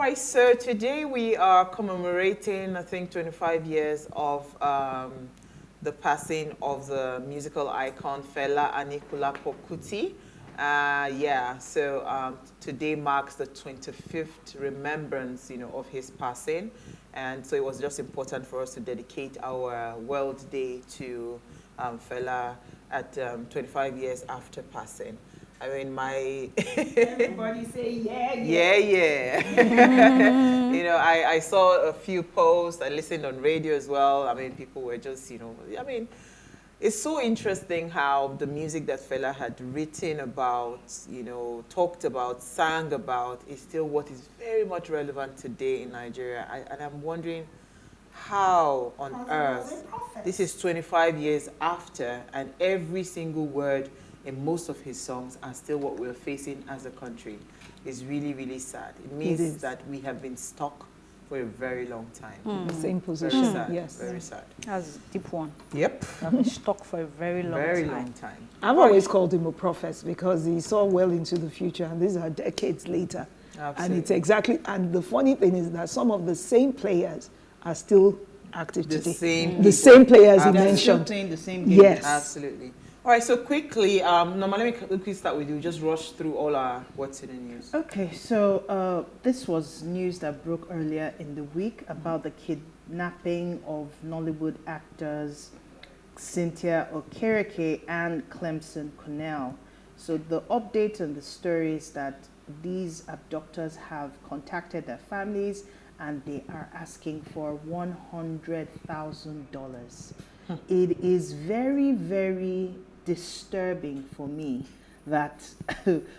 right, so today we are commemorating, I think, 25 years of the passing of the musical icon Fela Anikulapo Kuti. Today marks the 25th remembrance, of his passing. And so it was just important for us to dedicate our World Day to Fela at 25 years after passing. I mean, Everybody say, yeah. I saw a few posts. I listened on radio as well. I mean, people were just, it's so interesting how the music that Fela had written about, talked about, sang about, is still what is very much relevant today in Nigeria. And I'm wondering how on earth, this is 25 years after, and every single word in most of his songs are still what we're facing as a country. Is really, really sad. It means that we have been stuck for a very long time. The same position. Very sad. Yes. Very sad. That's a deep one. Yep. I've been stuck for a very long time. I've always called him a prophet because he saw well into the future, and these are decades later. Absolutely. And it's exactly, and the funny thing is that some of the same players are still active today. The same players he mentioned. Still playing the same game. Yes. Absolutely. All right, so quickly, normally let me quickly start with you. Just rush through all our what's in the news. Okay, so this was news that broke earlier in the week about the kidnapping of Nollywood actors Cynthia Okereke and Clemson Cornell. So the update on the story is that these abductors have contacted their families and they are asking for $100,000. It is very, very disturbing for me that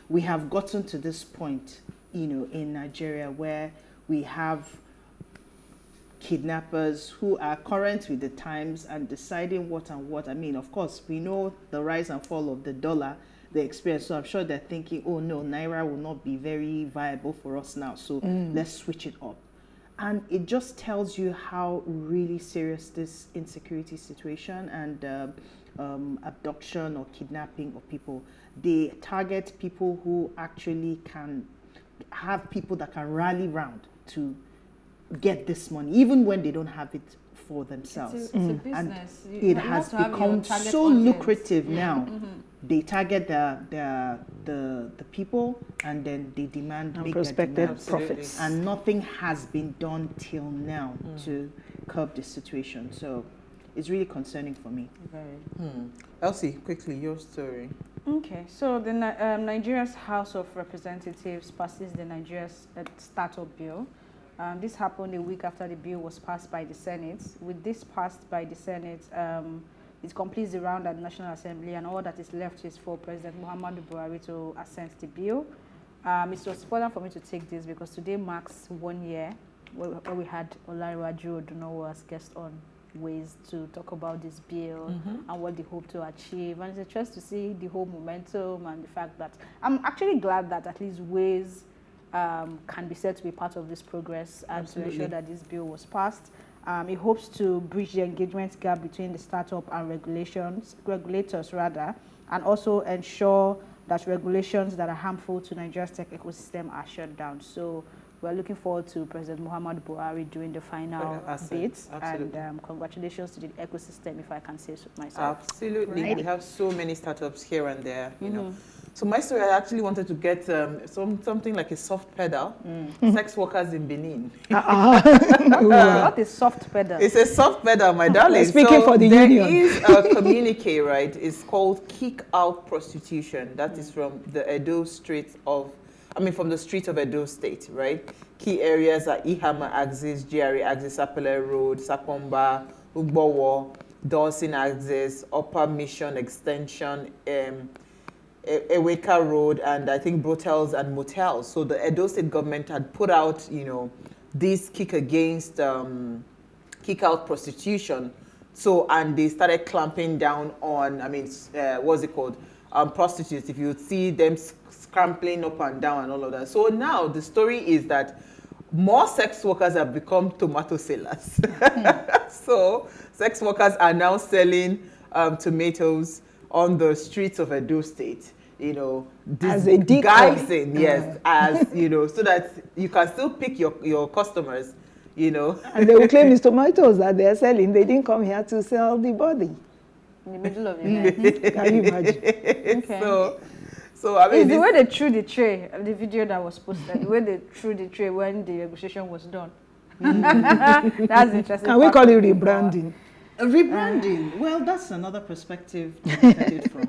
we have gotten to this point, in Nigeria where we have kidnappers who are current with the times and deciding what and what. I mean, of course, we know the rise and fall of the dollar, the experience. So I'm sure they're thinking, oh no, Naira will not be very viable for us now. So let's switch it up. And it just tells you how really serious this insecurity situation and abduction or kidnapping of people. They target people who actually can have people that can rally round to get this money, even when they don't have it for themselves. It's a business. And it has become so lucrative now. They target the people and then they demand big prospective profits. And nothing has been done till now to curb this situation. So it's really concerning for me. Very. Elsie, quickly, your story. Okay, so the Nigeria's House of Representatives passes the Nigeria's Startup Bill. This happened a week after the bill was passed by the Senate. With this passed by the Senate, it completes the round at the National Assembly, and all that is left is for President Muhammadu Buhari to assent the bill. It was important for me to take this because today marks 1 year where we had Olaiwaju Odunowo as guest on Ways to talk about this bill and what they hope to achieve. And it's interesting to see the whole momentum and the fact that I'm actually glad that at least Ways can be said to be part of this progress and to ensure that this bill was passed. It hopes to bridge the engagement gap between the startup and regulators, and also ensure that regulations that are harmful to Nigeria's tech ecosystem are shut down. So we're looking forward to President Muhammadu Buhari doing the final bit. And congratulations to the ecosystem, if I can say so myself. Absolutely. Right. We have so many startups here and there, So my story, I actually wanted to get something like a soft pedal, sex workers in Benin. What is soft pedal? It's a soft pedal, my darling. Speaking for the union. There is a communique, right? It's called Kick Out Prostitution. That is from the from the streets of Edo State, right? Key areas are Ihama Axis, GRA Axis, Sapele Road, Sapomba, Ugbowo, Dawson Axis, Upper Mission Extension, Eweka Road, and I think brothels and motels. So the Edo State government had put out, this kick out prostitution. So, and they started clamping down on, what's it called? Prostitutes. If you see them scrambling up and down and all of that. So now the story is that more sex workers have become tomato sellers. So sex workers are now selling tomatoes on the streets of Edo State. you know, as a decoy. disguising, yes, as, you know, so that you can still pick your customers, you know. And they will claim it's tomatoes that they are selling. They didn't come here to sell the body. In the middle of the night. Can you imagine? Okay. So I mean, it's the way they threw the tray, the video that was posted, the way they threw the tray when the negotiation was done. That's interesting. Can we call it rebranding? Rebranding. Well, that's another perspective to look at it from.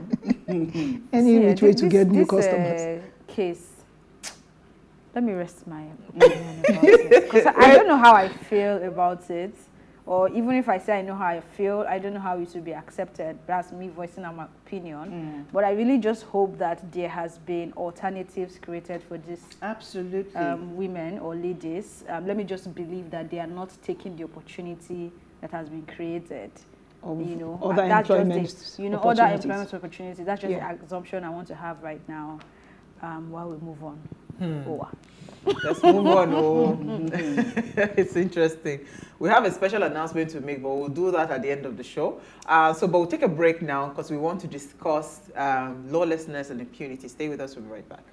Any which way to get new customers. Case. Let me rest my opinion about it. Because I don't know how I feel about it. Or even if I say I know how I feel, I don't know how it will be accepted. That's me voicing my opinion. But I really just hope that there has been alternatives created for these women or ladies. Let me just believe that they are not taking the opportunity that has been created. You know, other employment, other employment opportunities. That's just the assumption I want to have right now. While we move on. Let's move on. It's interesting. We have a special announcement to make, but we'll do that at the end of the show. But we'll take a break now because we want to discuss lawlessness and impunity. Stay with us. We'll be right back.